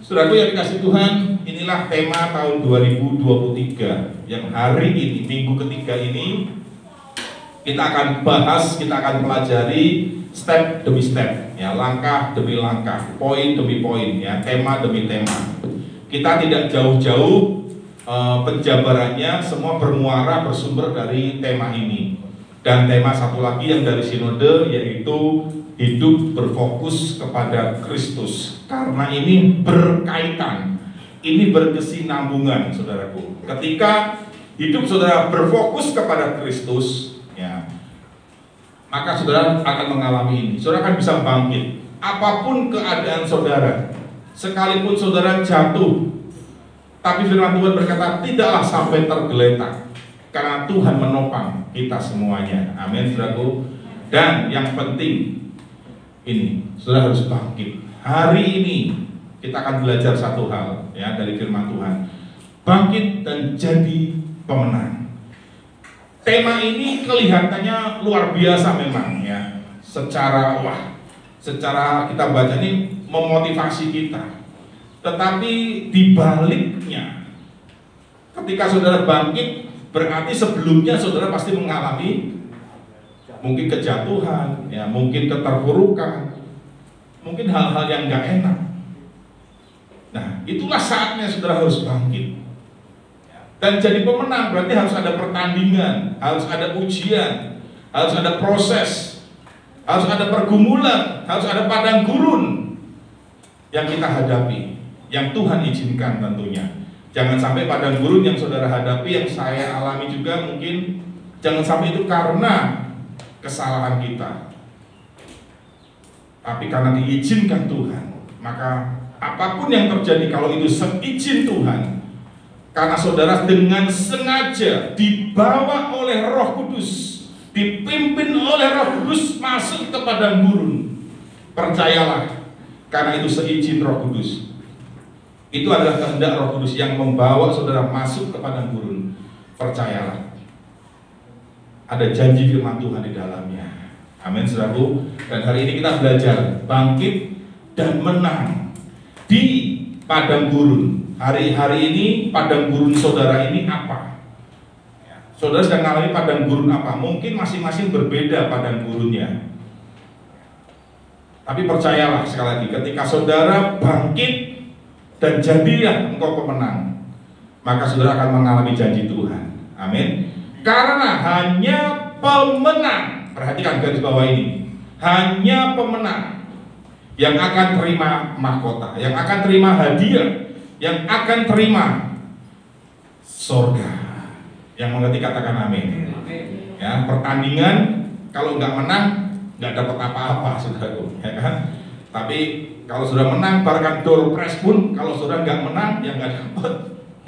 Saudaraku yang dikasih Tuhan, inilah tema tahun 2023 yang hari ini, minggu ketiga ini kita akan bahas, kita akan pelajari step demi step, ya, langkah demi langkah, poin demi poin, ya, tema demi tema. Kita tidak jauh-jauh penjabarannya, semua bermuara bersumber dari tema ini. Dan tema satu lagi yang dari sinode yaitu hidup berfokus kepada Kristus. Karena ini berkaitan, ini berkesinambungan, saudaraku. Ketika hidup saudara berfokus kepada Kristus, ya, maka saudara akan mengalami ini. Saudara akan bisa bangkit. Apapun keadaan saudara, sekalipun saudara jatuh, tapi firman Tuhan berkata tidaklah sampai tergeletak, karena Tuhan menopang kita semuanya. Amin, saudaraku. Dan yang penting ini, saudara harus bangkit. Hari ini kita akan belajar satu hal, ya, dari firman Tuhan. Bangkit dan jadi pemenang. Tema ini kelihatannya luar biasa memang, ya. Secara kita baca ini memotivasi kita. Tetapi dibaliknya, ketika saudara bangkit, berarti sebelumnya saudara pasti mengalami mungkin kejatuhan, ya, mungkin keterpurukan, mungkin hal-hal yang gak enak. Nah, itulah saatnya saudara harus bangkit. Dan jadi pemenang berarti harus ada pertandingan, harus ada ujian, harus ada proses, harus ada pergumulan, harus ada padang gurun yang kita hadapi, yang Tuhan izinkan tentunya. Jangan sampai padang gurun yang saudara hadapi, yang saya alami juga mungkin, jangan sampai itu karena kesalahan kita, tapi karena diizinkan Tuhan. Maka apapun yang terjadi, kalau itu seizin Tuhan, karena saudara dengan sengaja dibawa oleh Roh Kudus, dipimpin oleh Roh Kudus masuk ke padang gurun, percayalah, karena itu seizin Roh Kudus. Itu adalah kehendak Roh Kudus yang membawa saudara masuk ke padang gurun. Percayalah, ada janji firman Tuhan di dalamnya. Amin, saudaraku. Dan hari ini kita belajar bangkit dan menang di padang gurun. Hari ini padang gurun saudara ini apa? Saudara sedang mengalami padang gurun apa? Mungkin masing-masing berbeda padang gurunnya. Tapi percayalah, sekali lagi, ketika saudara bangkit dan jadilah engkau pemenang, maka saudara akan mengalami janji Tuhan. Amin. Karena hanya pemenang, perhatikan garis bawah ini, hanya pemenang yang akan terima mahkota, yang akan terima hadiah, yang akan terima surga. Yang mengerti katakan amin. Ya, pertandingan kalau nggak menang nggak dapat apa-apa, saudaraku, ya kan? Tapi kalau sudah menang, bahkan door prize pun kalau sudah nggak menang ya nggak dapat,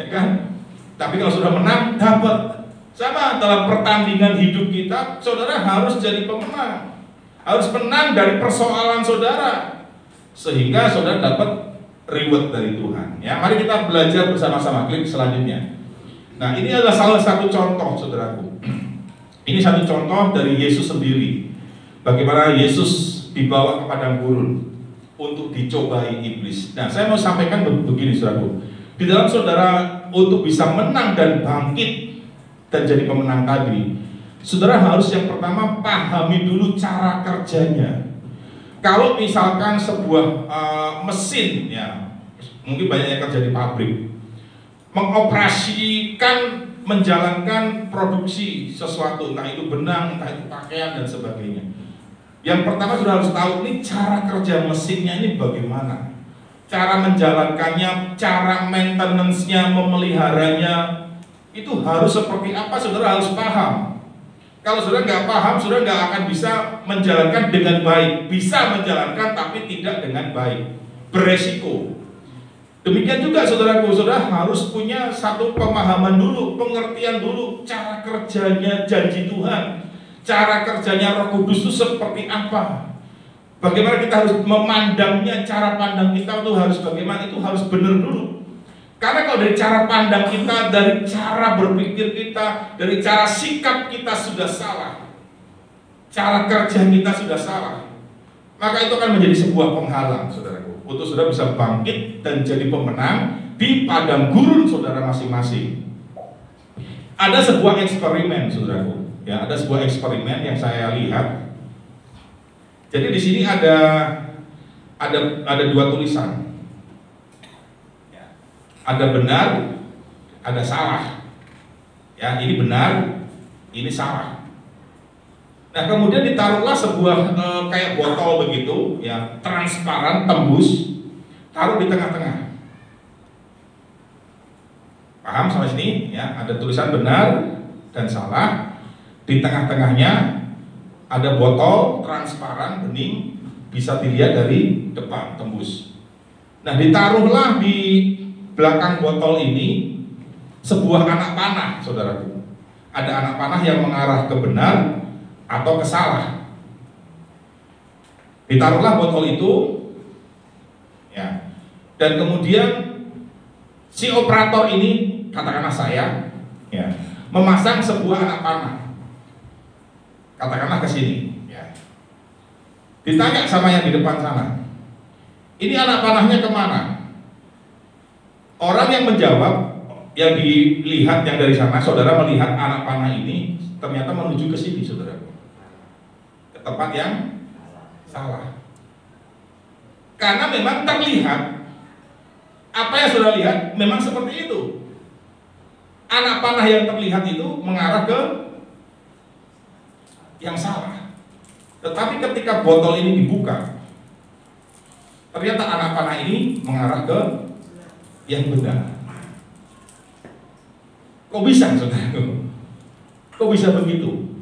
ya kan? Tapi kalau sudah menang dapat. Sama dalam pertandingan hidup kita, saudara harus jadi pemenang, harus menang dari persoalan saudara, sehingga saudara dapat reward dari Tuhan. Ya, mari kita belajar bersama-sama. Klik selanjutnya. Nah, ini adalah salah satu contoh, saudaraku. Ini satu contoh dari Yesus sendiri. Bagaimana Yesus dibawa ke padang gurun untuk dicobai iblis. Nah, saya mau sampaikan begini, saudaraku. Di dalam saudara untuk bisa menang dan bangkit dan jadi pemenang tadi, saudara harus yang pertama pahami dulu cara kerjanya. Kalau misalkan sebuah mesin, ya, mungkin banyak yang kerja di pabrik, mengoperasikan, menjalankan produksi sesuatu, entah itu benang, entah itu pakaian dan sebagainya. Yang pertama sudah harus tahu ini cara kerja mesinnya ini bagaimana, cara menjalankannya, cara maintenance-nya, memeliharanya, itu harus seperti apa, saudara harus paham. Kalau saudara nggak paham, saudara nggak akan bisa menjalankan dengan baik. Bisa menjalankan tapi tidak dengan baik, beresiko. Demikian juga saudaraku, saudara harus punya satu pemahaman dulu, pengertian dulu, cara kerjanya janji Tuhan, cara kerjanya Roh Kudus itu seperti apa. Bagaimana kita harus memandangnya, cara pandang kita itu harus bagaimana, itu harus benar dulu. Karena kalau dari cara pandang kita, dari cara berpikir kita, dari cara sikap kita sudah salah, cara kerja kita sudah salah, maka itu akan menjadi sebuah penghalang, saudaraku, untuk saudara bisa bangkit dan jadi pemenang di padang gurun saudara masing-masing. Ada sebuah eksperimen, saudaraku. Ya, ada sebuah eksperimen yang saya lihat. Jadi di sini ada dua tulisan. Ya. Ada benar, ada salah. Ya, ini benar, ini salah. Nah, kemudian ditaruhlah sebuah kayak botol begitu, ya, transparan, tembus, taruh di tengah-tengah. Paham sampai sini? Ya, ada tulisan benar dan salah. Di tengah-tengahnya ada botol transparan, bening, bisa dilihat dari depan, tembus. Nah, ditaruhlah di belakang botol ini sebuah anak panah, saudaraku. Ada anak panah yang mengarah ke benar atau ke salah. Ditaruhlah botol itu, ya, dan kemudian si operator ini, katakanlah saya, ya, memasang sebuah anak panah, katakanlah ke sini, ya. Ditanya sama yang di depan sana, ini anak panahnya kemana? Orang yang menjawab, yang dilihat yang dari sana, saudara melihat anak panah ini ternyata menuju ke sini, saudara, ke tempat yang salah. Karena memang terlihat, apa yang saudara lihat memang seperti itu. Anak panah yang terlihat itu mengarah ke yang salah. Tetapi ketika botol ini dibuka, ternyata anak panah ini mengarah ke yang benar. Kok bisa, saudara? Kok bisa begitu?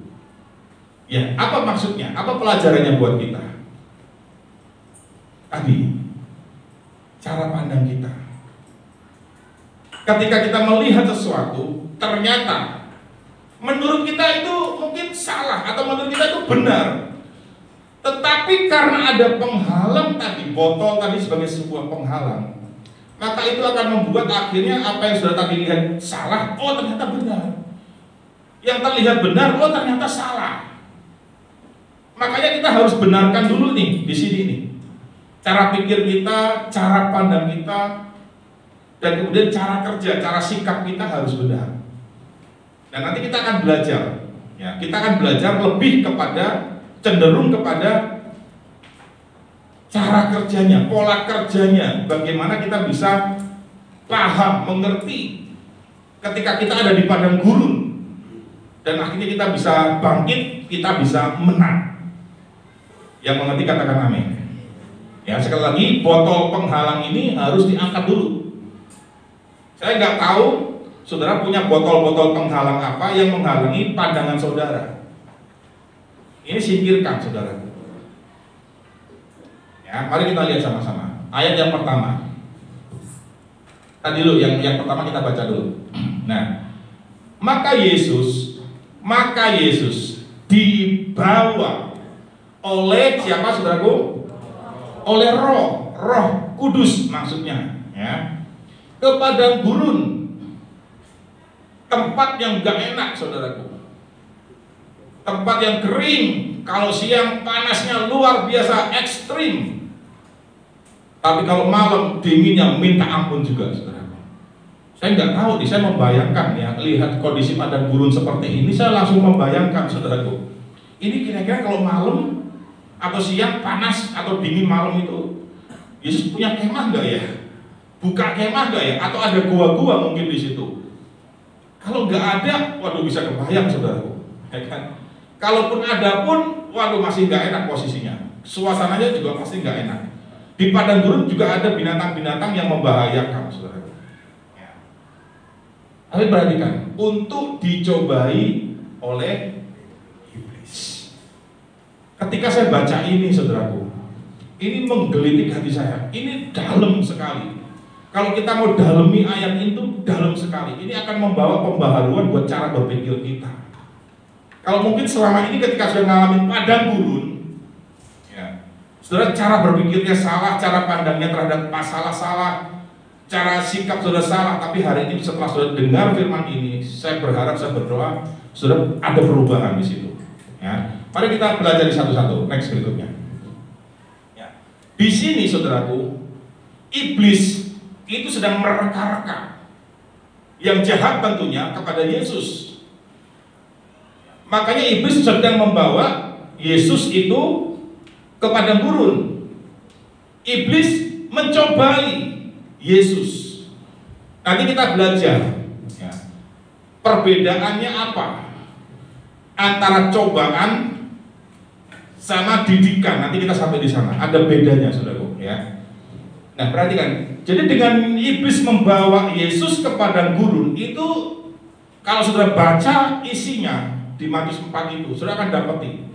Ya, apa maksudnya? Apa pelajarannya buat kita? Tadi, cara pandang kita. Ketika kita melihat sesuatu, ternyata menurut kita itu mungkin salah atau menurut kita itu benar. Tetapi karena ada penghalang tadi, botol tadi sebagai sebuah penghalang, maka itu akan membuat akhirnya apa yang sudah tadi lihat salah, oh ternyata benar. Yang terlihat benar, oh ternyata salah. Makanya kita harus benarkan dulu nih di sini nih. Cara pikir kita, cara pandang kita, dan kemudian cara kerja, cara sikap kita harus benar. Dan nanti kita akan belajar, ya, kita akan belajar lebih kepada, cenderung kepada cara kerjanya, pola kerjanya, bagaimana kita bisa paham, mengerti ketika kita ada di padang gurun, dan akhirnya kita bisa bangkit, kita bisa menang. Yang mengerti katakan amin. Ya, sekali lagi, botol penghalang ini harus diangkat dulu. Saya nggak tahu saudara punya botol-botol penghalang apa yang menghalangi pandangan saudara. Ini singkirkan, saudara. Ya, mari kita lihat sama-sama. Ayat yang pertama. Tadi dulu, yang pertama kita baca dulu. Nah, maka Yesus dibawa oleh siapa, saudaraku? Oleh Roh Kudus maksudnya, ya, ke padang gurun, tempat yang gak enak, saudaraku, tempat yang kering. Kalau siang panasnya luar biasa ekstrim, tapi kalau malam dinginnya minta ampun juga, saudaraku. Saya nggak tahu, saya membayangkan, ya, lihat kondisi padang gurun seperti ini, saya langsung membayangkan, saudaraku, ini kira-kira kalau malam atau siang panas atau dingin malam itu, Yesus punya kemah nggak ya? Buka kemah nggak ya? Atau ada gua-gua mungkin di situ? Kalau nggak ada, waduh, bisa kebayang, saudaraku, ya kan? Kalaupun ada pun, waduh, masih nggak enak posisinya. Suasananya juga pasti nggak enak. Di padang gurun juga ada binatang-binatang yang membahayakan, saudaraku. Ya. Tapi perhatikan, untuk dicobai oleh iblis. Ketika saya baca ini, saudaraku, ini menggelitik hati saya. Ini dalam sekali. Kalau kita mau dalami ayat itu, dalam sekali. Ini akan membawa pembaharuan buat cara berpikir kita. Kalau mungkin selama ini ketika sudah ngalamin padang gurun, ya, saudara, cara berpikirnya salah, cara pandangnya terhadap masalah salah, cara sikap sudah salah. Tapi hari ini setelah sudah dengar firman ini, saya berharap, saya berdoa, sudah ada perubahan di situ. Ya. Mari kita belajar satu-satu. Next berikutnya. Ya. Di sini, saudaraku, iblis itu sedang mereka-reka yang jahat tentunya kepada Yesus. Makanya iblis sedang membawa Yesus itu ke padang gurun. Iblis mencobai Yesus. Nanti kita belajar ya, perbedaannya apa antara cobaan sama didikan. Nanti kita sampai di sana. Ada bedanya, saudaraku ya. Nah, perhatikan. Jadi dengan iblis membawa Yesus ke padang gurun itu, kalau saudara baca isinya di Matius 4 itu, saudara akan dapati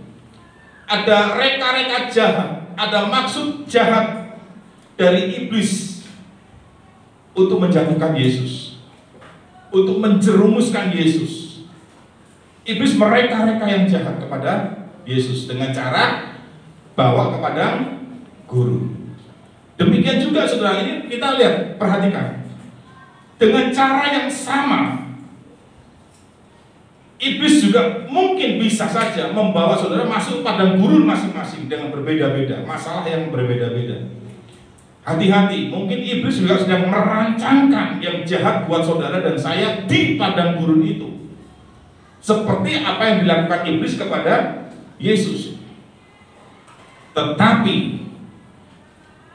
ada reka-reka jahat, ada maksud jahat dari iblis untuk menjatuhkan Yesus, untuk menjerumuskan Yesus. Iblis mereka-reka yang jahat kepada Yesus dengan cara bawa ke padang gurun. Demikian juga saudara, ini kita lihat, perhatikan, dengan cara yang sama iblis juga mungkin bisa saja membawa saudara masuk padang gurun masing-masing dengan berbeda-beda, masalah yang berbeda-beda. Hati-hati, mungkin iblis juga sedang merancangkan yang jahat buat saudara dan saya di padang gurun itu, seperti apa yang dilakukan iblis kepada Yesus. Tetapi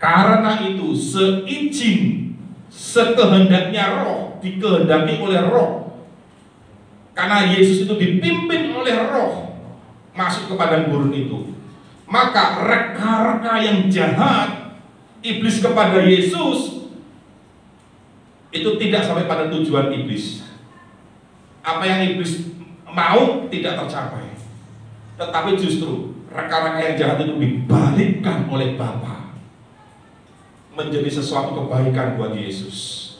karena itu seizin, sekehendaknya roh, dikehendaki oleh roh, karena Yesus itu dipimpin oleh roh masuk ke padang gurun itu, maka reka-reka yang jahat iblis kepada Yesus itu tidak sampai pada tujuan iblis. Apa yang iblis mau tidak tercapai, tetapi justru reka-reka yang jahat itu dibalikkan oleh Bapa menjadi sesuatu kebaikan buat Yesus.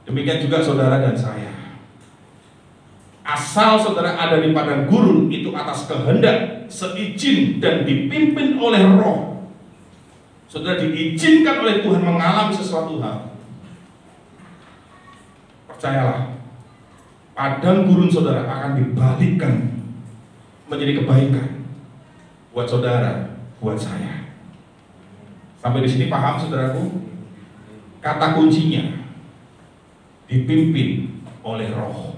Demikian juga saudara dan saya. Asal saudara ada di padang gurun itu atas kehendak, seizin dan dipimpin oleh roh, saudara diizinkan oleh Tuhan mengalami sesuatu hal, percayalah, padang gurun saudara akan dibalikkan menjadi kebaikan buat saudara, buat saya. Sampai di sini paham saudaraku? Kata kuncinya dipimpin oleh roh.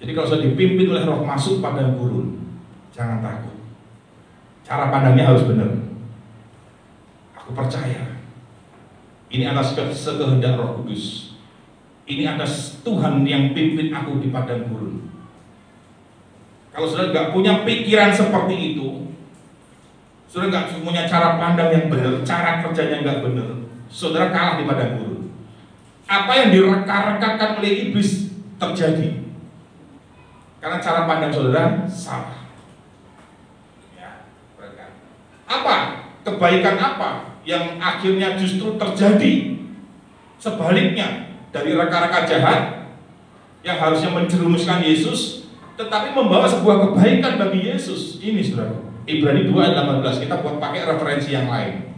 Jadi kalau sudah dipimpin oleh roh masuk padang gurun, jangan takut. Cara pandangnya harus benar. Aku percaya ini atas sekehendak Roh Kudus. Ini atas Tuhan yang pimpin aku di padang gurun. Kalau saudara nggak punya pikiran seperti itu, saudara nggak punya cara pandang yang benar, cara kerjanya nggak benar, saudara kalah di padang gurun. Apa yang direka-rekakan oleh iblis terjadi karena cara pandang saudara salah. Ya, apa kebaikan apa yang akhirnya justru terjadi sebaliknya dari reka-reka jahat yang harusnya menjerumuskan Yesus, tetapi membawa sebuah kebaikan bagi Yesus. Ini saudara, Ibrani 2 ayat 18, kita buat pakai referensi yang lain.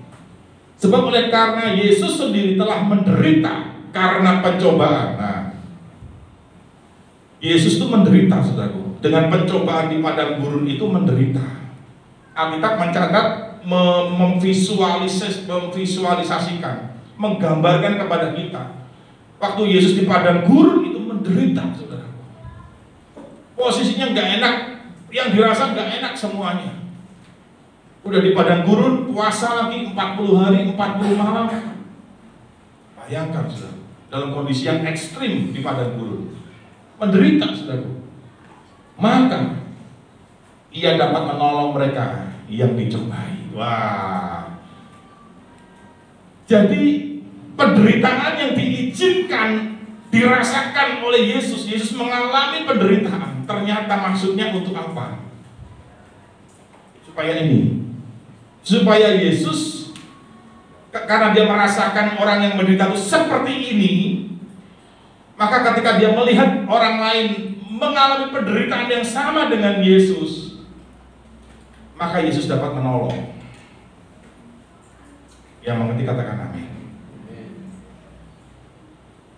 Sebab oleh karena Yesus sendiri telah menderita karena pencobaan. Nah, Yesus itu menderita saudaraku. Dengan pencobaan di padang gurun itu menderita. Alkitab mencatat, memvisualisasikan, menggambarkan kepada kita waktu Yesus di padang gurun itu menderita saudaraku. Posisinya nggak enak, yang dirasa nggak enak semuanya. Udah di padang gurun, puasa lagi 40 hari 40 malam. Bayangkan saudara, dalam kondisi yang ekstrim di padang gurun, menderita saudara. Maka ia dapat menolong mereka yang dicobai. Wah. Jadi penderitaan yang diizinkan dirasakan oleh Yesus, Yesus mengalami penderitaan. Ternyata maksudnya untuk apa? Supaya ini, supaya Yesus, karena dia merasakan orang yang menderita itu seperti ini, maka ketika dia melihat orang lain mengalami penderitaan yang sama dengan Yesus, maka Yesus dapat menolong. Yang mengerti katakan amin.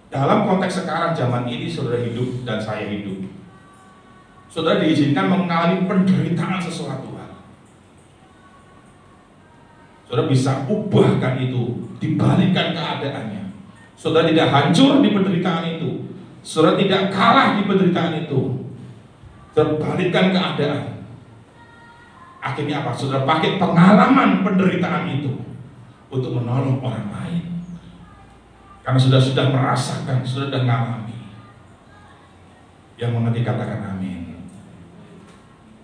Dalam konteks sekarang zaman ini saudara hidup dan saya hidup, saudara diizinkan mengalami penderitaan sesuatu hal. Saudara bisa ubahkan itu, dibalikkan keadaannya. Saudara tidak hancur di penderitaan itu, saudara tidak kalah di penderitaan itu, terbalikkan keadaan. Akhirnya apa? Saudara pakai pengalaman penderitaan itu untuk menolong orang lain. Karena sudah merasakan, sudah mengalami. Yang mengerti katakan amin.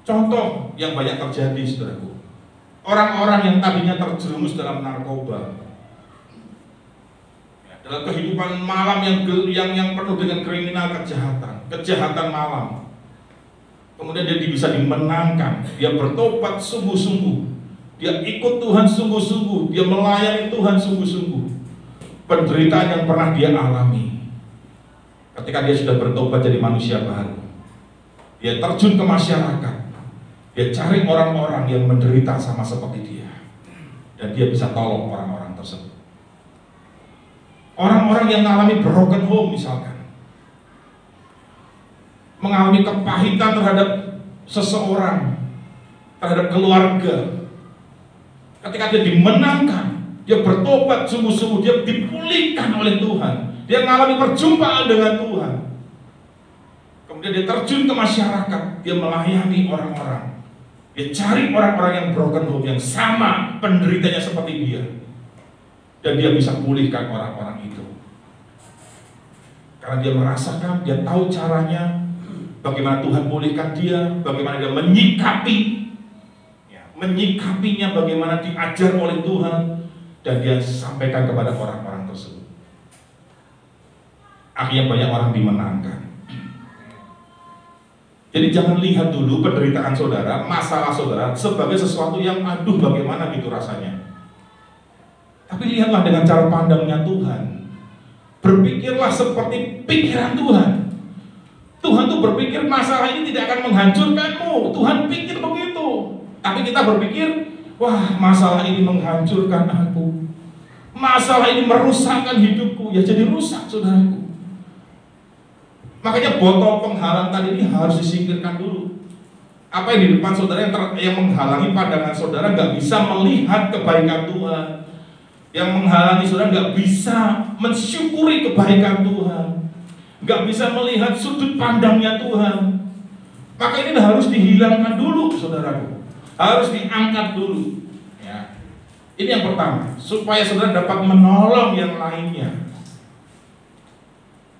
Contoh yang banyak terjadi, saudaraku, orang-orang yang tadinya terjerumus dalam narkoba, dalam kehidupan malam yang penuh dengan kriminal, kejahatan malam. Kemudian dia bisa dimenangkan, dia bertobat sungguh-sungguh, dia ikut Tuhan sungguh-sungguh, dia melayani Tuhan sungguh-sungguh. Penderitaan yang pernah dia alami, ketika dia sudah bertobat jadi manusia baru, dia terjun ke masyarakat, dia cari orang-orang yang menderita sama seperti dia, dan dia bisa tolong orang-orang tersebut. Orang-orang yang mengalami broken home misalkan, mengalami kepahitan terhadap seseorang, terhadap keluarga, ketika dia dimenangkan, dia bertobat sungguh-sungguh, dia dipulihkan oleh Tuhan, dia mengalami perjumpaan dengan Tuhan, kemudian dia terjun ke masyarakat, dia melayani orang-orang, dia cari orang-orang yang broken home, yang sama penderitanya seperti dia, dan dia bisa pulihkan orang-orang itu, karena dia merasakan, dia tahu caranya, bagaimana Tuhan pulihkan dia, bagaimana dia menyikapinya, bagaimana diajar oleh Tuhan, dan dia sampaikan kepada orang-orang tersebut. Akhirnya banyak orang dimenangkan. Jadi jangan lihat dulu penderitaan saudara, masalah saudara sebagai sesuatu yang aduh bagaimana gitu rasanya. Tapi lihatlah dengan cara pandangnya Tuhan. Berpikirlah seperti pikiran Tuhan. Tuhan tuh berpikir masalah ini tidak akan menghancurkanmu. Tuhan pikir begitu. Tapi kita berpikir, wah masalah ini menghancurkan aku, masalah ini merusakkan hidupku. Ya jadi rusak, saudaraku. Makanya botol penghalang tadi ini harus disingkirkan dulu. Apa yang di depan saudara yang menghalangi pandangan saudara nggak bisa melihat kebaikan Tuhan, yang menghalangi saudara nggak bisa mensyukuri kebaikan Tuhan, nggak bisa melihat sudut pandangnya Tuhan, maka ini harus dihilangkan dulu, saudaraku. Harus diangkat dulu. Ya. Ini yang pertama, supaya saudara dapat menolong yang lainnya.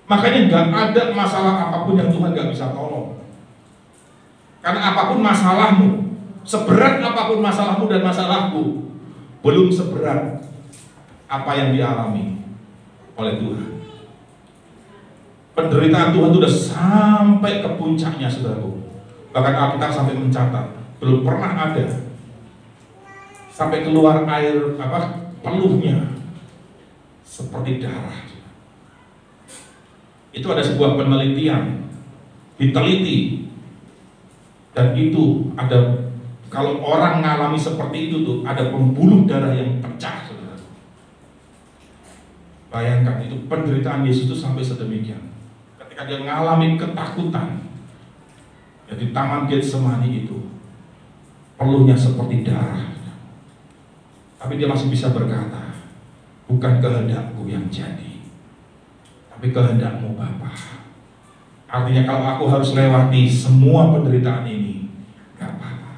Makanya nggak ada masalah apapun yang Tuhan nggak bisa tolong. Karena apapun masalahmu, seberat apapun masalahmu dan masalahku, belum seberat apa yang dialami oleh Tuhan. Penderitaan Tuhan itu sudah sampai ke puncaknya, saudaraku. Bahkan Alkitab sampai mencatat, belum pernah ada sampai keluar air peluhnya seperti darah. Itu ada sebuah penelitian, diteliti, dan itu ada, kalau orang mengalami seperti itu tuh ada pembuluh darah yang pecah, saudara. Bayangkan itu penderitaan Yesus itu sampai sedemikian. Ketika dia mengalami ketakutan, ya, di Taman Getsemani itu peluhnya seperti darah, tapi dia masih bisa berkata, bukan kehendakku yang jadi, tapi kehendakmu Bapa. Artinya kalau aku harus lewati semua penderitaan ini, gak apa-apa,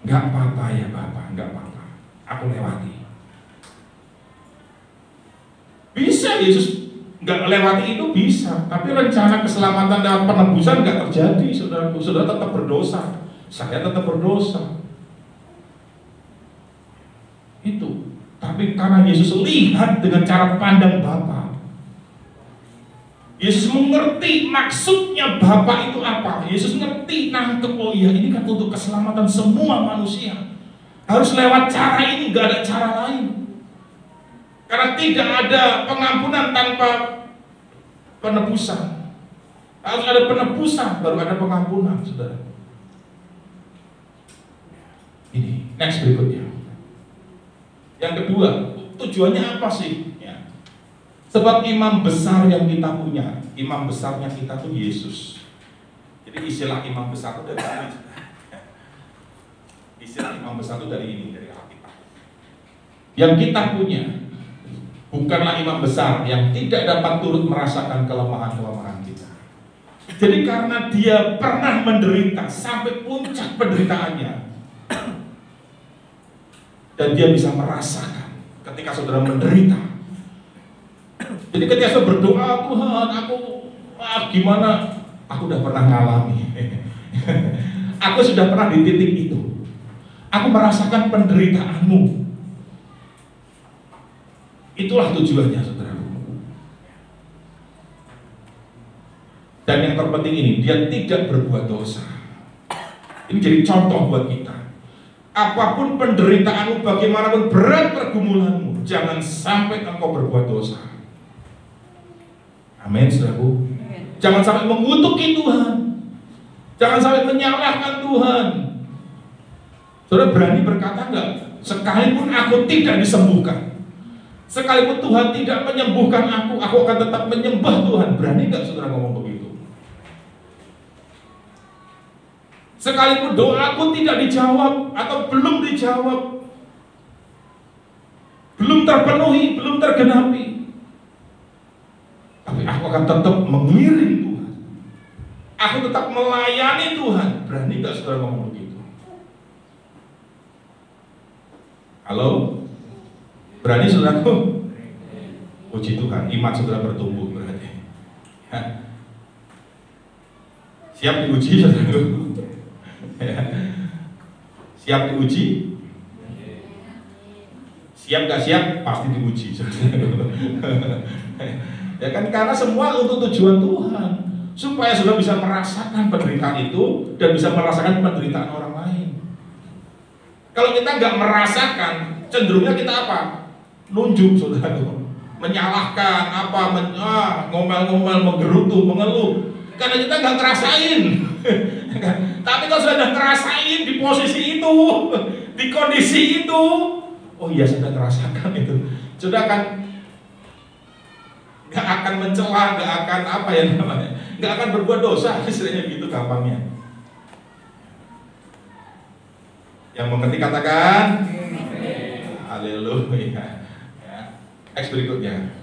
gak apa-apa ya Bapa, gak apa-apa, aku lewati. Bisa Yesus nggak lewati itu, bisa, tapi rencana keselamatan dan penebusan nggak terjadi, saudaraku. Saudara tetap berdosa, saya tetap berdosa. Itu, tapi karena Yesus lihat dengan cara pandang Bapa, Yesus mengerti maksudnya Bapa itu apa. Yesus ngerti, nangkep, oh iya ini kan untuk keselamatan semua manusia, harus lewat cara ini, nggak ada cara lain. Karena tidak ada pengampunan tanpa penebusan. Harus ada penebusan baru ada pengampunan, saudara. Ini next berikutnya. Yang kedua, tujuannya apa sih? Ya. Sebab imam besar yang kita punya, imam besarnya kita tuh Yesus. Jadi istilah imam besar itu dari ini. Istilah imam besar itu dari ini, dari Alkitab. Yang kita punya bukanlah imam besar yang tidak dapat turut merasakan kelemahan-kelemahan kita. Jadi karena dia pernah menderita sampai puncak penderitaannya, dan dia bisa merasakan ketika saudara menderita. Jadi ketika saudara berdoa, Tuhan aku gimana, aku udah pernah ngalami. Aku sudah pernah di titik itu. Aku merasakan penderitaanmu. Itulah tujuannya, saudara. Dan yang terpenting ini, dia tidak berbuat dosa. Ini jadi contoh buat kita. Apapun penderitaanmu, bagaimanapun berat pergumulanmu, jangan sampai engkau berbuat dosa. Amin, saudaraku. Jangan sampai mengutuki Tuhan. Jangan sampai menyalahkan Tuhan. Saudara berani berkata enggak? Sekalipun aku tidak disembuhkan, sekalipun Tuhan tidak menyembuhkan aku akan tetap menyembah Tuhan. Berani enggak saudara ngomong begitu? Sekalipun doaku tidak dijawab atau belum dijawab, belum terpenuhi, belum tergenapi, tapi aku akan tetap mengiring Tuhan. Aku tetap melayani Tuhan. Berani enggak saudara ngomong begitu? Halo? Berani saudaraku? Puji Tuhan, iman saudara bertumbuh berarti. Ya. Siap diuji saudaraku? Siap diuji? Siap gak siap? Pasti diuji. Ya kan, karena semua untuk tujuan Tuhan, supaya saudara bisa merasakan penderitaan itu dan bisa merasakan penderitaan orang lain. Kalau kita nggak merasakan, cenderungnya kita apa? Nunjuk saudara, menyalahkan, ngomel-ngomel, menggerutu, mengeluh, karena kita nggak ngerasain. Tapi kalau sudah ngerasain di posisi itu, di kondisi itu, oh iya sudah ngerasakan itu, sudah kan nggak akan mencela, nggak akan apa ya namanya, nggak akan berbuat dosa, istilahnya gitu gampangnya. Yang mengerti katakan haleluya. Ya. Next berikutnya.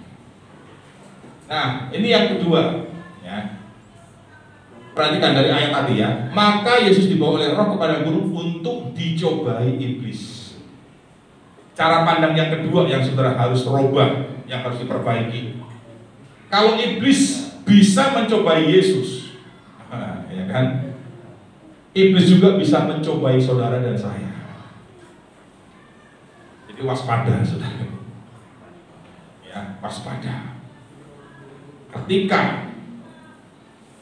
Nah, ini yang kedua ya. Perhatikan dari ayat tadi ya. Maka Yesus dibawa oleh Roh kepada gunung untuk dicobai iblis. Cara pandang yang kedua yang saudara harus rubah, yang harus diperbaiki. Kalau iblis bisa mencobai Yesus, ya kan? Iblis juga bisa mencobai saudara dan saya. Jadi waspada, saudara. Ya, waspada.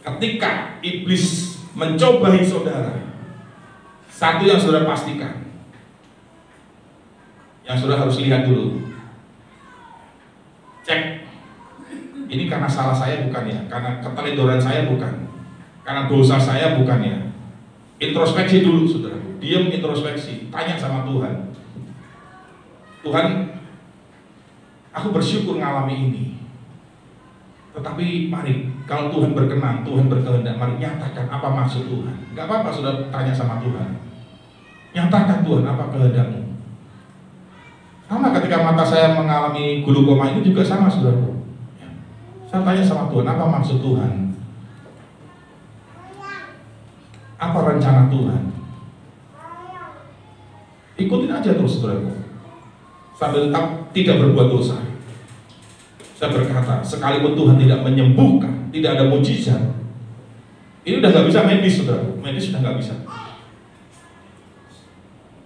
Ketika iblis mencobai saudara, satu yang saudara pastikan, yang saudara harus lihat dulu, cek, ini karena salah saya bukan ya, karena keteledoran saya bukan, karena dosa saya bukan ya. Introspeksi dulu saudara, diam introspeksi, tanya sama Tuhan. Tuhan, aku bersyukur ngalami ini. Tetapi mari, kalau Tuhan berkenan, Tuhan berkehendak, mari nyatakan apa maksud Tuhan. Gak apa-apa sudah tanya sama Tuhan. Nyatakan Tuhan apa kehendakmu. Sama ketika mata saya mengalami glukoma ini juga sama saudaraku. Saya tanya sama Tuhan, apa maksud Tuhan? Apa rencana Tuhan? Ikutin aja terus saudaraku, sambil tetap tidak berbuat dosa. Saya berkata, sekalipun Tuhan tidak menyembuhkan, tidak ada mujizat, ini udah nggak bisa medis saudaraku, medis sudah nggak bisa.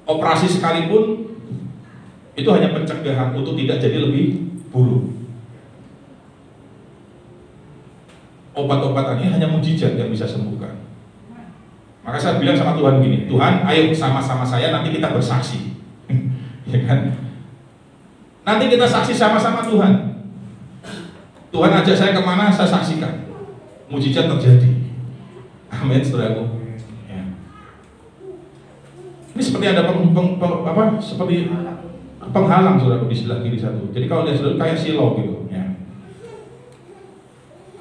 Operasi sekalipun itu hanya pencegahan untuk tidak jadi lebih buruk. Obat-obatannya hanya mujizat yang bisa sembuhkan. Maka saya bilang sama Tuhan gini, Tuhan ayo sama-sama saya nanti kita bersaksi. Ya kan? Nanti kita saksi sama-sama Tuhan. Tuhan ajak saya kemana, saya saksikan. Mujizat terjadi. Amin saudaraku. Ya. Ini seperti ada seperti penghalang saudaraku di sebelah kiri satu. Jadi kalau dia sudah kayak silo gitu. Ya.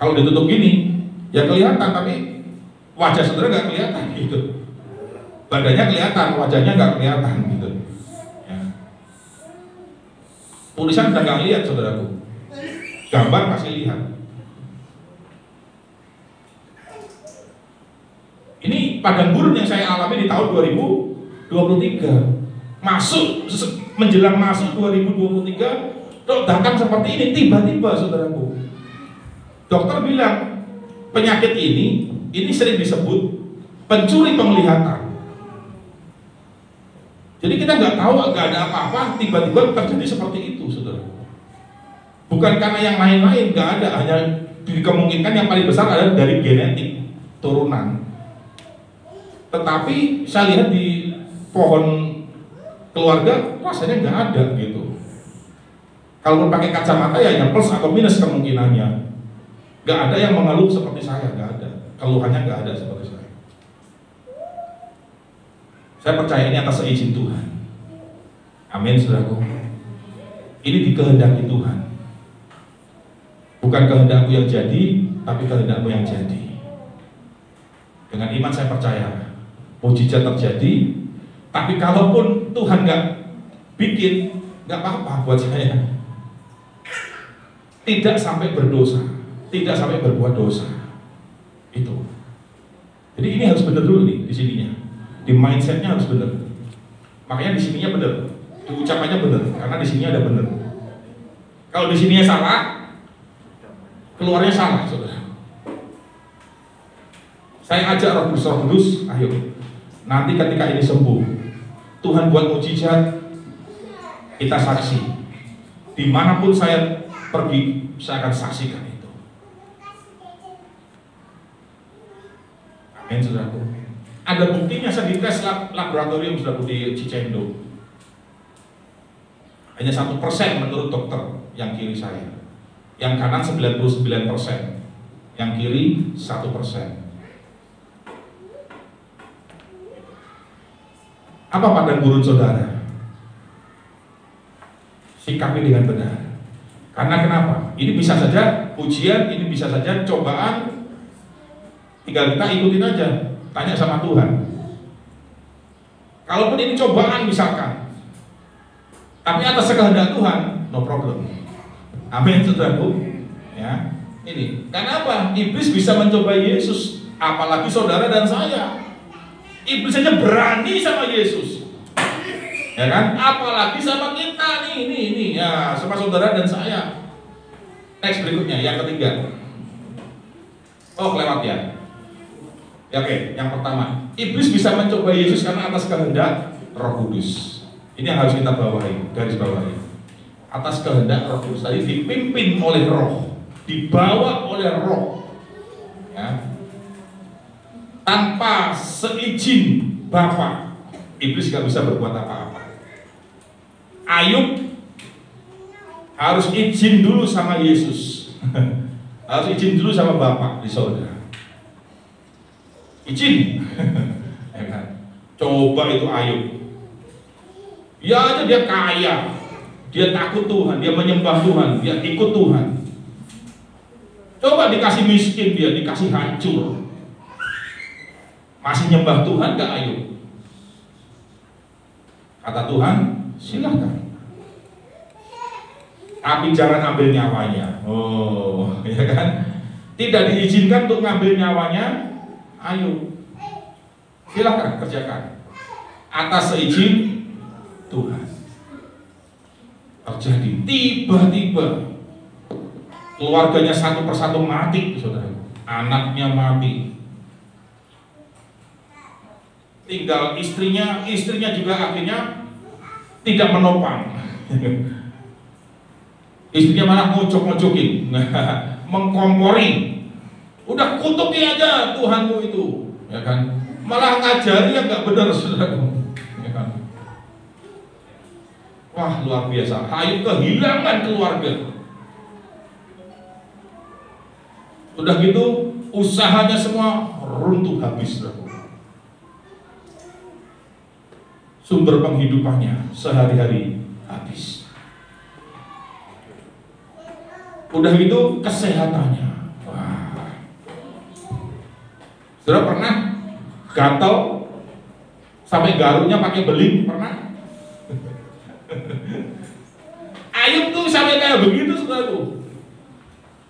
Kalau ditutup gini, ya kelihatan tapi wajah saudara nggak kelihatan gitu. Badannya kelihatan, wajahnya nggak kelihatan gitu. Ya. Tulisan udah nggak lihat saudaraku, gambar kasih lihat. Ini padang gurun yang saya alami di tahun 2023. Menjelang masuk 2023, datang seperti ini tiba-tiba saudaraku. Dokter bilang penyakit ini sering disebut pencuri penglihatan. Jadi kita nggak tahu, nggak ada apa-apa, tiba-tiba terjadi seperti itu, saudara. Bukan karena yang lain-lain, nggak ada, hanya dikemungkinkan yang paling besar adalah dari genetik turunan. Tetapi saya lihat di pohon keluarga rasanya nggak ada gitu. Kalau pakai kacamata ya hanya plus atau minus kemungkinannya. Nggak ada yang mengeluh seperti saya, nggak ada. Keluhannya nggak ada seperti saya. Saya percaya ini atas izin Tuhan. Amin, saudaraku. Ini dikehendaki Tuhan. Bukan kehendakku yang jadi, tapi kehendakmu yang jadi. Dengan iman saya percaya mujizat terjadi. Tapi kalaupun Tuhan nggak bikin, nggak apa-apa buat saya. Tidak sampai berdosa, tidak sampai berbuat dosa. Itu. Jadi ini harus benar dulu nih di sininya. Di mindsetnya harus benar. Makanya di sininya benar, di ucapannya benar, karena di sininya ada benar. Kalau di sininya salah, keluarnya salah, saudara. Saya ajak Roh Kudus, ayo. Nanti ketika ini sembuh, Tuhan buat mujizat, kita saksi. Dimanapun saya pergi, saya akan saksikan itu. Amin, saudaraku. Ada buktinya, saya di tes laboratorium sudah di Cicendo. Hanya 1% menurut dokter yang kiri saya. Yang kanan 99%, yang kiri 1%. Apa padang gurun saudara? Sikapi dengan benar. Karena kenapa? Ini bisa saja ujian, ini bisa saja cobaan. Tinggal kita ikutin aja. Tanya sama Tuhan. Kalaupun ini cobaan misalkan, tapi atas kehendak Tuhan, no problem. Amin, saudaraku. Ya, ini. Karena apa? Iblis bisa mencoba Yesus, apalagi saudara dan saya. Iblis saja berani sama Yesus, ya kan? Apalagi sama kita nih, ya, sama saudara dan saya. Next berikutnya, yang ketiga. Oh, kelewat ya. Oke, yang pertama, iblis bisa mencoba Yesus karena atas kehendak Roh Kudus. Ini yang harus kita bawahi, garis bawahi. Atas kehendak Roh Kudus tadi dipimpin oleh Roh, dibawa oleh Roh, ya. Tanpa seizin Bapa, iblis gak bisa berbuat apa-apa. Ayub harus izin dulu sama Yesus, harus izin dulu sama Bapa di sorga. Izin, ya kan? Coba itu Ayub, ya aja dia kaya, dia takut Tuhan, dia menyembah Tuhan, dia ikut Tuhan. Coba dikasih miskin, dia dikasih hancur, masih nyembah Tuhan gak Ayub? Kata Tuhan, silahkan, tapi jangan ambil nyawanya. Oh, ya kan? Tidak diizinkan untuk ngambil nyawanya. Ayo, silakan kerjakan atas seizin Tuhan. Terjadi tiba-tiba keluarganya satu persatu mati, saudara. Anaknya mati, tinggal istrinya juga akhirnya tidak menopang. Istrinya malah ngocok-ngocokin, mengkompori. Udah kutuki aja Tuhanmu itu, ya kan? Malah ngajari yang nggak benar, saudara, ya kan? Wah, luar biasa. Ayub kehilangan keluarga. Udah gitu, usahanya semua runtuh habis, saudara. Sumber penghidupannya sehari-hari habis. Udah gitu, kesehatannya. Saudara pernah gatal sampai garuknya pakai beling? Pernah? Ayub itu sampai kayak begitu, saudaraku.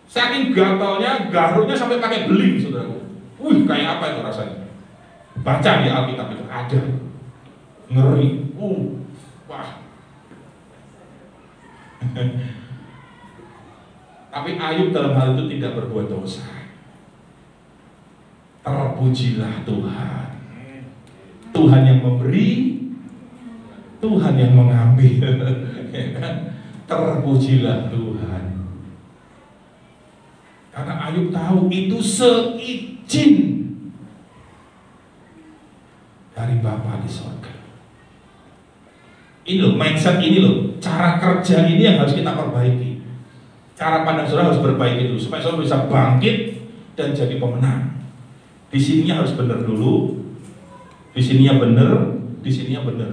Saking gatalnya, garuknya sampai pakai beling, saudaraku. Wih, kayak apa itu rasanya? Baca di Alkitab itu ada. Ngeri. Wah. Tapi Ayub dalam hal itu tidak berbuat dosa. Terpujilah Tuhan. Tuhan yang memberi, Tuhan yang mengambil. Terpujilah Tuhan. Karena Ayub tahu itu seizin dari Bapa di surga. Ini loh, mindset ini loh, cara kerja ini yang harus kita perbaiki. Cara pandang saudara harus perbaiki dulu supaya saudara bisa bangkit dan jadi pemenang. Di sininya harus benar dulu, di sininya benar, di sininya benar,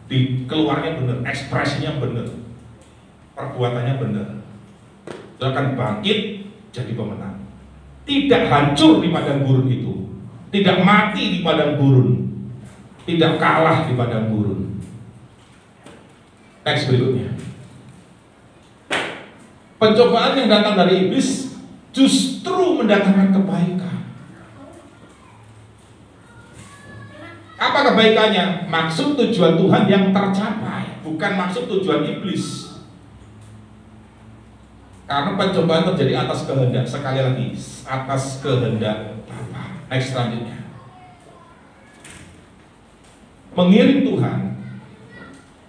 di keluarnya benar, ekspresinya benar, perbuatannya benar. Saudara akan bangkit jadi pemenang. Tidak hancur di padang gurun itu, tidak mati di padang gurun, tidak kalah di padang gurun. Next berikutnya. Pencobaan yang datang dari iblis justru mendatangkan kebaikan. Apa kebaikannya? Maksud tujuan Tuhan yang tercapai, bukan maksud tujuan iblis. Karena pencobaan terjadi atas kehendak, sekali lagi, atas kehendak Bapa. Next selanjutnya. Mengiring Tuhan.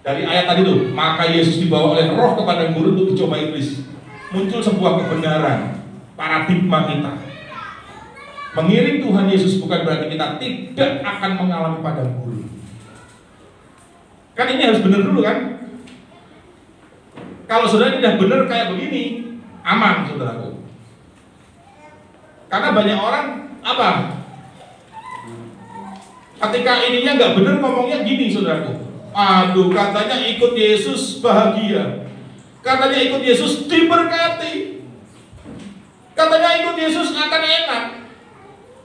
Dari ayat tadi tuh, maka Yesus dibawa oleh Roh ke padang gurun untuk dicoba iblis. Muncul sebuah kebenaran, paradigma kita. Mengiring Tuhan Yesus bukan berarti kita tidak akan mengalami padang gurun. Kan ini harus benar dulu kan? Kalau saudara tidak benar kayak begini, aman saudaraku. Karena banyak orang apa? Ketika ininya nggak benar ngomongnya gini saudaraku. Aduh, katanya ikut Yesus bahagia. Katanya ikut Yesus diberkati. Katanya ikut Yesus akan enak.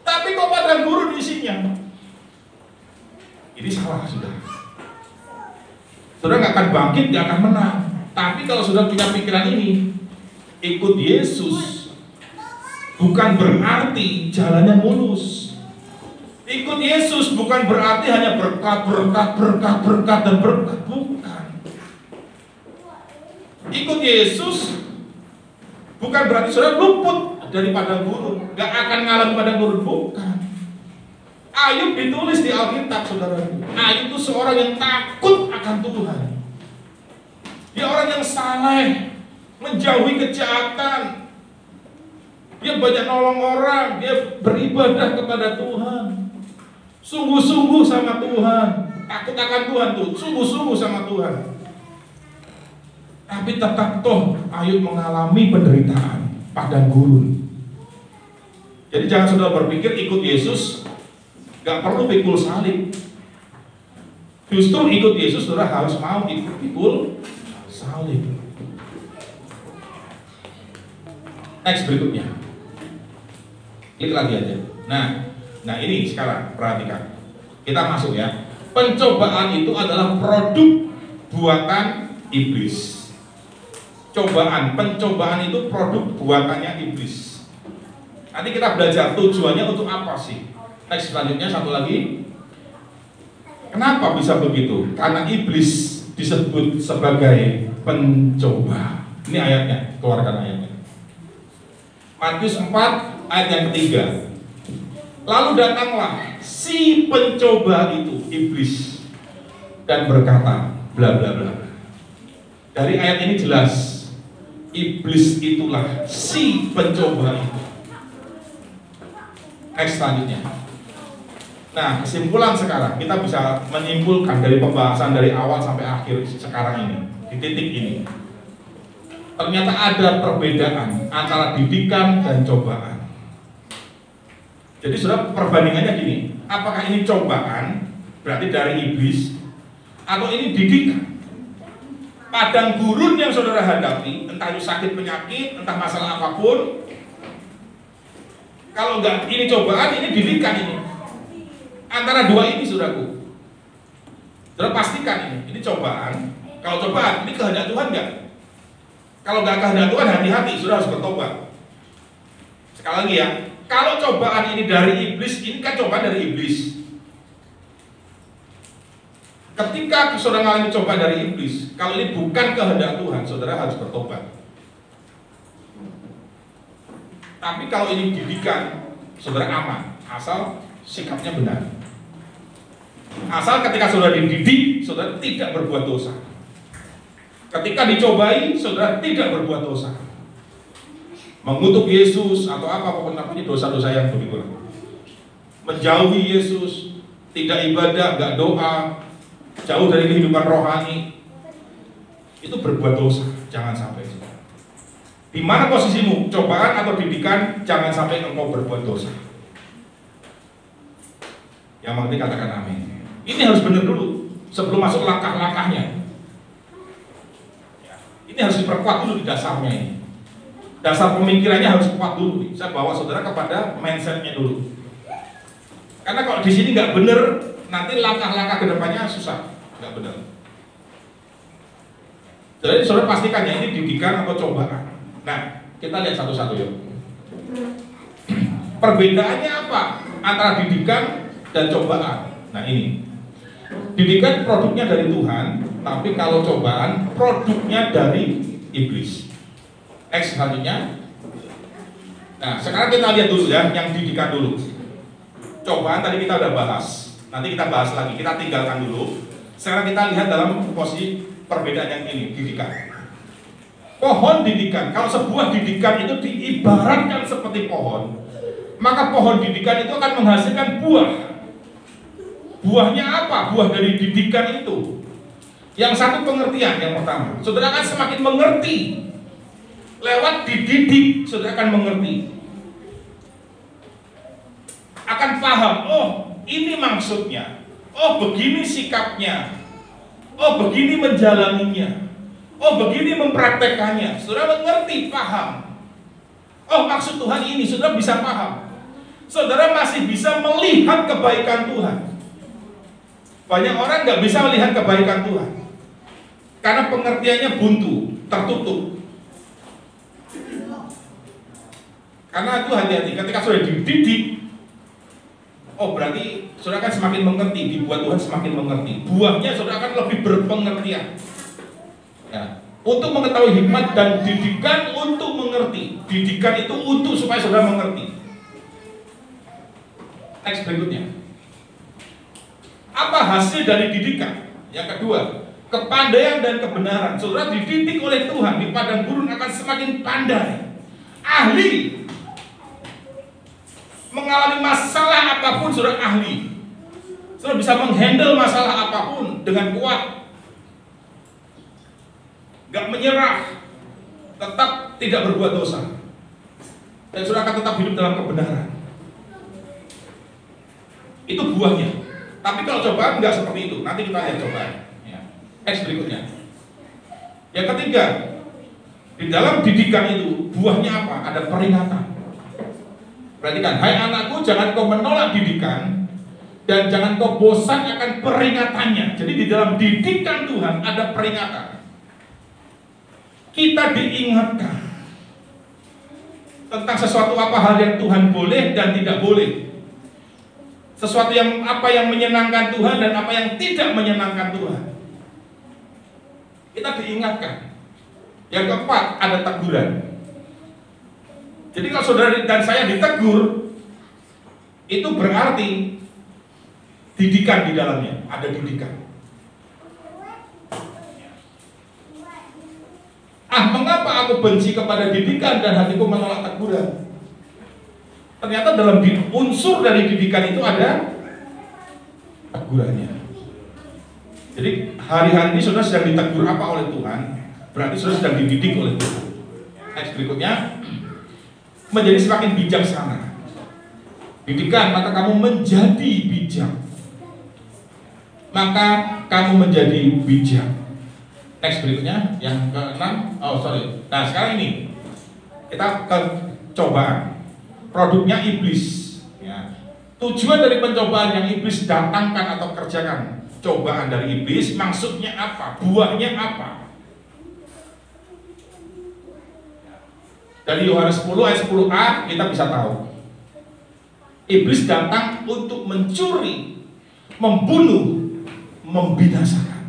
Tapi kok padang gurun isinya? Ini salah sudah. Saudara nggak akan bangkit, nggak akan menang. Tapi kalau sudah punya pikiran ini, ikut Yesus bukan berarti jalannya mulus. Ikut Yesus bukan berarti hanya berkat, dan berkat. Bukan. Ikut Yesus bukan berarti saudara luput dari padang gurun, gak akan ngalami padang gurun. Bukan. Ayub ditulis di Alkitab, saudara. Ayub itu seorang yang takut akan Tuhan. Dia orang yang saleh, menjauhi kejahatan. Dia banyak nolong orang, dia beribadah kepada Tuhan. Sungguh-sungguh sama Tuhan, takut akan Tuhan tuh, sungguh-sungguh sama Tuhan. Tapi tetap toh Ayub mengalami penderitaan, padang gurun. Jadi jangan saudara berpikir ikut Yesus gak perlu pikul salib. Justru ikut Yesus saudara harus mau ikut pikul salib. Next berikutnya. Klik lagi aja. Nah ini sekarang perhatikan. Kita masuk ya. Pencobaan itu adalah produk buatan iblis. Pencobaan itu produk buatannya iblis. Nanti kita belajar tujuannya untuk apa sih. Next selanjutnya satu lagi. Kenapa bisa begitu? Karena iblis disebut sebagai pencoba. Ini ayatnya, keluarkan ayatnya. Matius 4 ayat yang ketiga. Lalu datanglah si pencoba itu, iblis, dan berkata bla bla bla. Dari ayat ini jelas, iblis itulah si pencoba itu. Next selanjutnya. Nah, kesimpulan sekarang kita bisa menyimpulkan dari pembahasan dari awal sampai akhir sekarang ini, di titik ini. Ternyata ada perbedaan antara didikan dan cobaan. Jadi saudara, perbandingannya gini, apakah ini cobaan berarti dari iblis, atau ini didikan? Padang gurun yang saudara hadapi, entah itu sakit penyakit, entah masalah apapun, kalau enggak ini cobaan, ini didikan ini. Antara dua ini saudaraku, saudara pastikan ini cobaan. Kalau cobaan, ini kehendak Tuhan enggak? Kalau nggak kehendak Tuhan, hati-hati, sudah harus bertobat. Sekali lagi ya, kalau cobaan ini dari iblis, ini kan cobaan dari iblis. Ketika saudara mengalami cobaan dari iblis, kalau ini bukan kehendak Tuhan, saudara harus bertobat. Tapi kalau ini didikan, saudara aman, asal sikapnya benar. Asal ketika saudara dididik, saudara tidak berbuat dosa. Ketika dicobai, saudara tidak berbuat dosa. Mengutuk Yesus atau apapun namanya dosa-dosa yang begitu. Menjauhi Yesus, tidak ibadah, nggak doa, jauh dari kehidupan rohani, itu berbuat dosa. Jangan sampai. Di mana posisimu, cobaan atau didikan, jangan sampai engkau berbuat dosa. Yang mengerti katakan amin. Ini harus benar dulu sebelum masuk langkah-langkahnya. Ini harus diperkuat dulu di dasarnya ini. Dasar pemikirannya harus kuat dulu. Saya bawa saudara kepada mindsetnya dulu. Karena kalau di sini nggak benar, nanti langkah-langkah kedepannya susah, nggak benar. Jadi saudara pastikan ya ini didikan atau cobaan. Nah, kita lihat satu-satu ya. Perbedaannya apa antara didikan dan cobaan? Nah ini, didikan produknya dari Tuhan, tapi kalau cobaan produknya dari iblis. Next selanjutnya. Nah, sekarang kita lihat dulu ya, yang didikan dulu. Cobaan tadi kita udah bahas. Nanti kita bahas lagi, kita tinggalkan dulu. Sekarang kita lihat dalam posisi perbedaan yang ini, didikan. Pohon didikan, kalau sebuah didikan itu diibaratkan seperti pohon, maka pohon didikan itu akan menghasilkan buah. Buahnya apa? Buah dari didikan itu. Yang satu pengertian, yang pertama, saudara akan semakin mengerti. Lewat dididik, saudara akan mengerti, akan paham, oh ini maksudnya, oh begini sikapnya, oh begini menjalaninya, oh begini mempraktekannya. Saudara mengerti, paham, oh maksud Tuhan ini, saudara bisa paham. Saudara masih bisa melihat kebaikan Tuhan. Banyak orang nggak bisa melihat kebaikan Tuhan karena pengertiannya buntu, tertutup. Karena itu hati-hati, ketika sudah dididik, oh berarti saudara akan semakin mengerti, dibuat Tuhan semakin mengerti. Buahnya saudara akan lebih berpengertian ya, untuk mengetahui hikmat, dan didikan untuk mengerti. Didikan itu untuk supaya saudara mengerti. Next berikutnya, apa hasil dari didikan? Yang kedua, kepandaian dan kebenaran. Saudara dididik oleh Tuhan di padang gurun akan semakin pandai, ahli. Mengalami masalah apapun, saudara ahli. Saudara bisa menghandle masalah apapun dengan kuat, gak menyerah, tetap tidak berbuat dosa, dan saudara akan tetap hidup dalam kebenaran. Itu buahnya. Tapi kalau cobaan nggak seperti itu. Nanti kita lihat cobaan ya. Next berikutnya. Yang ketiga, di dalam didikan itu buahnya apa? Ada peringatan. Perhatikan, hai anakku, jangan kau menolak didikan, dan jangan kau bosan akan peringatannya. Jadi di dalam didikan Tuhan ada peringatan. Kita diingatkan tentang sesuatu apa hal yang Tuhan boleh dan tidak boleh. Sesuatu yang apa yang menyenangkan Tuhan dan apa yang tidak menyenangkan Tuhan. Kita diingatkan. Yang keempat, ada teguran. Jadi kalau saudara dan saya ditegur, itu berarti didikan di dalamnya, ada didikan. Mengapa aku benci kepada didikan dan hatiku menolak teguran? Ternyata dalam unsur dari didikan itu ada tegurannya. Jadi hari-hari ini saudara sedang ditegur apa oleh Tuhan, berarti saudara sedang dididik oleh Tuhan. Next berikutnya, menjadi semakin bijaksana. Didikan, maka kamu menjadi bijak. Maka kamu menjadi bijak. Next berikutnya, yang ke-6. Nah sekarang ini kita ke cobaan. Produknya iblis ya. Tujuan dari pencobaan yang iblis datangkan atau kerjakan, cobaan dari iblis, maksudnya apa? Buahnya apa? Dari Yohanes 10 ayat 10a kita bisa tahu. Iblis datang untuk mencuri, membunuh, membinasakan.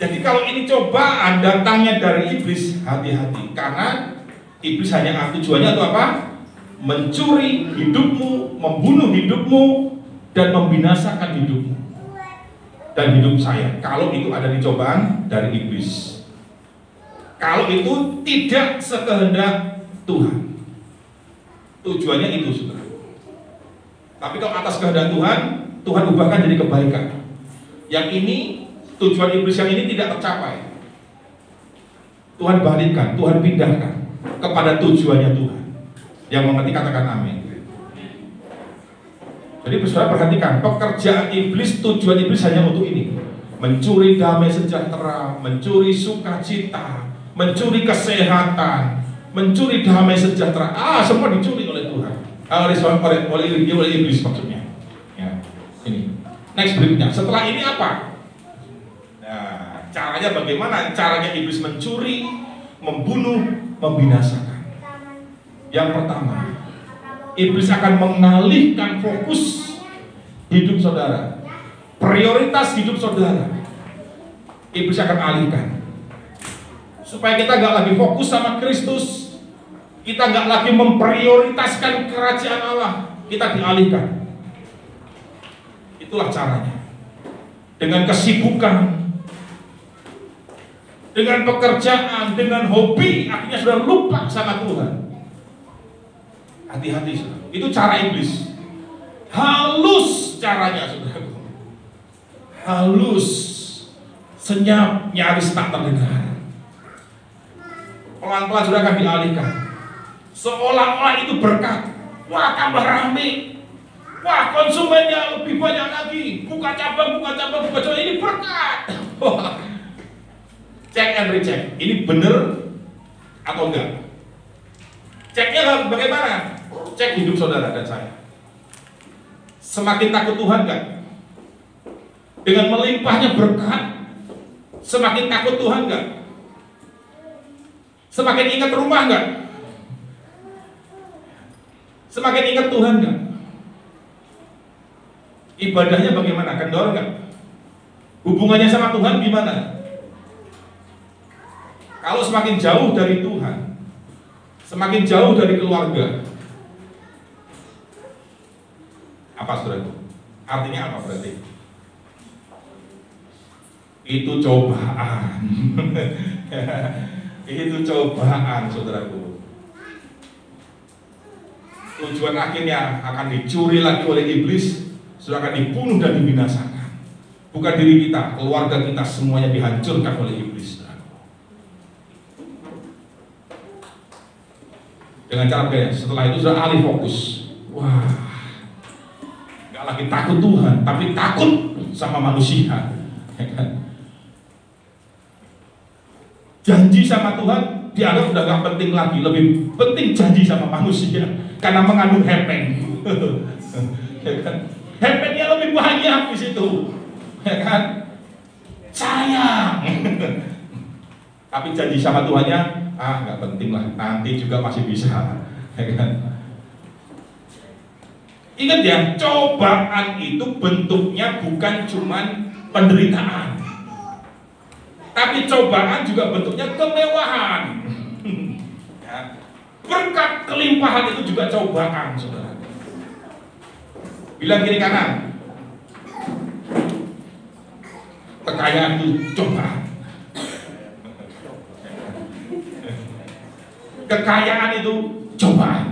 Jadi kalau ini cobaan datangnya dari iblis, hati-hati. Karena iblis hanya tujuannya itu apa? Mencuri hidupmu, membunuh hidupmu, dan membinasakan hidupmu dan hidup saya. Kalau itu ada di cobaan dari iblis, kalau itu tidak sekehendak Tuhan, tujuannya itu, saudara. Tapi kalau atas kehendak Tuhan, Tuhan ubahkan jadi kebaikan. Yang ini, tujuan iblis yang ini tidak tercapai, Tuhan balikkan, Tuhan pindahkan kepada tujuannya Tuhan. Yang mengerti katakan amin. Jadi saudara perhatikan, pekerjaan iblis, tujuan iblis hanya untuk ini: mencuri damai sejahtera, mencuri sukacita, mencuri kesehatan, mencuri damai sejahtera. Semua dicuri oleh Tuhan, oleh iblis maksudnya. Ya, ini. Next berikutnya. Setelah ini apa? Nah, caranya bagaimana? Caranya iblis mencuri, membunuh, membinasakan. Yang pertama, iblis akan mengalihkan fokus hidup saudara, prioritas hidup saudara. Iblis akan alihkan supaya kita nggak lagi fokus sama Kristus, kita nggak lagi memprioritaskan kerajaan Allah, kita dialihkan. Itulah caranya. Dengan kesibukan, dengan pekerjaan, dengan hobi, akhirnya sudah lupa sama Tuhan. Hati-hati, saudara. Itu cara iblis. Halus caranya, saudara. Halus, senyap, nyaris tak terdengar. Pelan-pelan sudah akan dialihkan. Seolah-olah itu berkat. Wah, tambah rame. Wah, konsumennya lebih banyak lagi. Buka cabang. Ini berkat. Cek and recheck. Ini benar atau enggak? Ceknya bagaimana? Cek hidup saudara dan saya. Semakin takut Tuhan enggak? Dengan melimpahnya berkat, semakin takut Tuhan enggak? Semakin ingat rumah enggak? Semakin ingat Tuhan enggak? Ibadahnya bagaimana? Kendor enggak? Hubungannya sama Tuhan gimana? Kalau semakin jauh dari Tuhan, semakin jauh dari keluarga, apa saudara? Artinya apa berarti? Itu cobaan. Itu cobaan, saudaraku. Tujuan akhirnya akan dicuri lagi oleh iblis, sudah akan dibunuh dan dibinasakan. Bukan diri kita, keluarga kita, semuanya dihancurkan oleh iblis. Dengan cara kayak setelah itu sudah alih fokus. Wah, nggak lagi takut Tuhan, tapi takut sama manusia. Janji sama Tuhan dianggap udah gak penting lagi, lebih penting janji sama manusia karena mengandung hepeng. Hepengnya lebih banyak di situ, ya kan? Sayang. Tapi janji sama Tuhannya, nggak penting lah, nanti juga masih bisa. Ya kan? Ingat ya, cobaan itu bentuknya bukan cuman penderitaan, tapi cobaan juga bentuknya kemewahan. Ya. Berkat kelimpahan itu juga cobaan, saudara. Bilang kiri kanan, kekayaan itu cobaan. Kekayaan itu cobaan.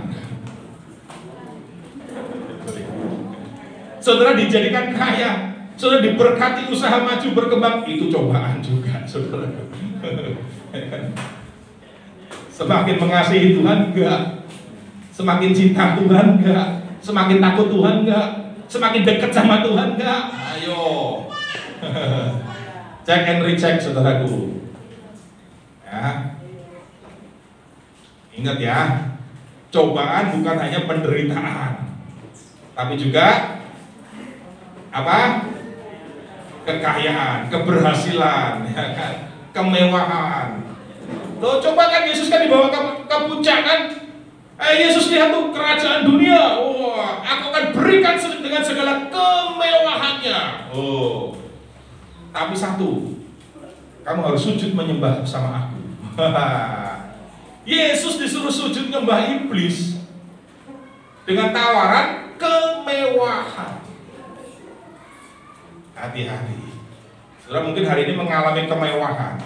Saudara dijadikan kaya, saudara diberkati usaha maju berkembang, itu cobaan juga, saudara. Semakin mengasihi Tuhan enggak, semakin cinta Tuhan enggak, semakin takut Tuhan enggak, semakin dekat sama Tuhan enggak. Ayo. Check and recheck, saudaraku. Ya. Ingat ya, cobaan bukan hanya penderitaan, tapi juga apa? Kekayaan, keberhasilan, ya kan? Kemewahan. Loh, coba kan Yesus kan dibawa ke ke puncak kan. Yesus lihat tuh kerajaan dunia. Wah, aku akan berikan dengan segala kemewahannya. Oh, tapi satu, kamu harus sujud menyembah bersama aku. Yesus disuruh sujud menyembah iblis dengan tawaran kemewahan. Hati-hati. Saudara mungkin hari ini mengalami kemewahan.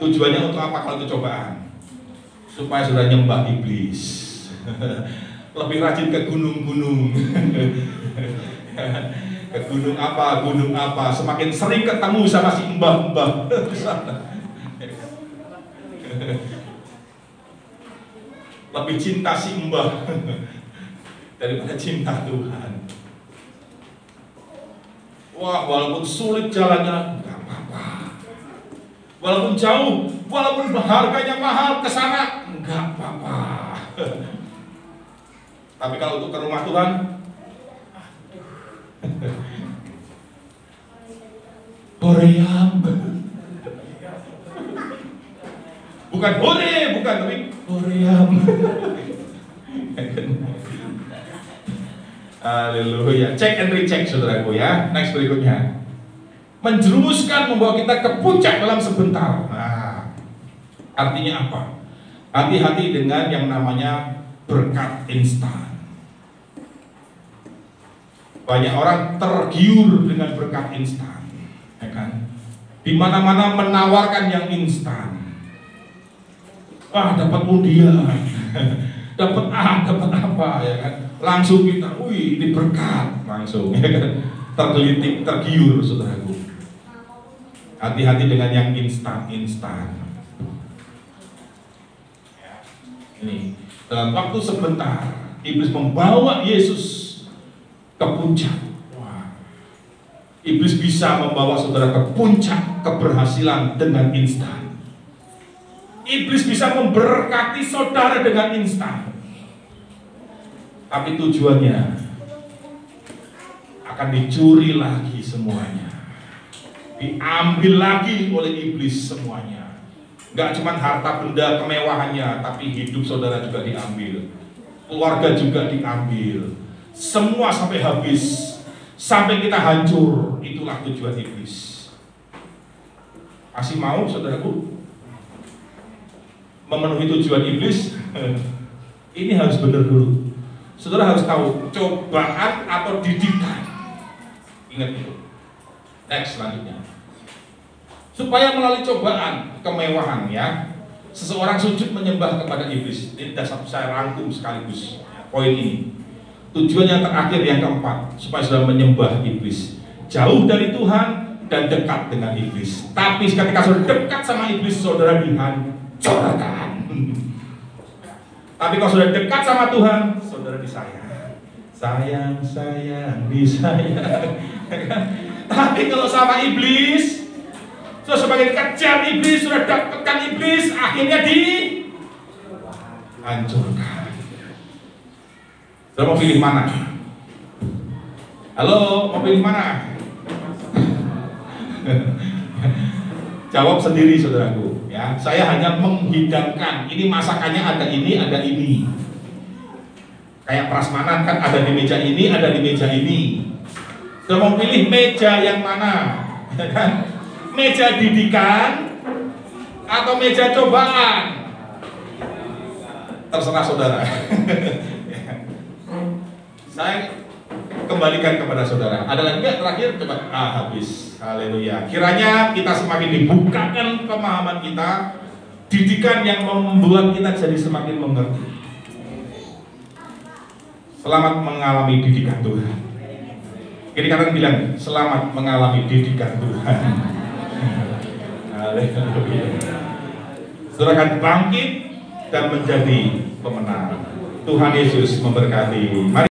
Tujuannya untuk apa kalau itu cobaan? Supaya saudara nyembah iblis. Lebih rajin ke gunung-gunung. Ke gunung apa. Semakin sering ketemu sama si mbah-mbah. Lebih cinta si mbah daripada cinta Tuhan. Wah, walaupun sulit jalannya, nggak apa-apa. Walaupun jauh, walaupun harganya mahal, kesana nggak apa-apa. Tapi kalau untuk ke rumah Tuhan, Hoream. Bukan hore, bukan, tapi Hoream. Haleluya. Check and recheck saudaraku ya. Next berikutnya. Menjerumuskan, membawa kita ke puncak dalam sebentar. Nah, artinya apa? Hati-hati dengan yang namanya berkat instan. Banyak orang tergiur dengan berkat instan, ya kan? Di mana-mana menawarkan yang instan. Wah, dapat undian, dapat apa, ya kan? Langsung kita, wih, ini berkat, langsung, ya kan? Tergelitik, tergiur, saudaraku. Hati-hati dengan yang instan. Ya. Ini dalam waktu sebentar, iblis membawa Yesus ke puncak. Wah. Iblis bisa membawa saudara ke puncak keberhasilan dengan instan. Iblis bisa memberkati saudara dengan instan. Tapi tujuannya akan dicuri lagi semuanya. Diambil lagi oleh iblis semuanya. Gak cuma harta benda kemewahannya, tapi hidup saudara juga diambil. Keluarga juga diambil. Semua sampai habis. Sampai kita hancur. Itulah tujuan iblis. Masih mau saudaraku memenuhi tujuan iblis? Ini harus benar dulu. Saudara harus tahu, cobaan atau didikan. Ingat itu. Next selanjutnya. Supaya melalui cobaan, kemewahan ya, seseorang sujud menyembah kepada iblis. Ini dasar saya rangkum sekaligus poin ini. Tujuan yang terakhir yang keempat, supaya saudara menyembah iblis. Jauh dari Tuhan dan dekat dengan iblis. Tapi ketika saudara dekat sama iblis, saudara dihancurkan. Tapi kalau sudah dekat sama Tuhan, saudara disayang. Sayang, disayang. Tapi kalau sama iblis, sudah sebagai kejar iblis, sudah dapatkan iblis, akhirnya dihancurkan. Saudara mau pilih mana? Halo, mau pilih mana? Jawab sendiri saudaraku ya. Saya hanya menghidangkan. Ini masakannya ada ini, ada ini. Kayak prasmanan kan ada di meja ini, ada di meja ini. Sudah mau pilih meja yang mana? Meja didikan atau meja cobaan? Terserah saudara. Saya kembalikan kepada saudara. Ada lagi nggak terakhir? Coba. Habis. Haleluya. Kiranya kita semakin dibukakan pemahaman kita, didikan yang membuat kita jadi semakin mengerti. Selamat mengalami didikan Tuhan. Kiri kanan bilang, selamat mengalami didikan Tuhan. Haleluya. Saudara akan bangkit dan menjadi pemenang. Tuhan Yesus memberkati. Mari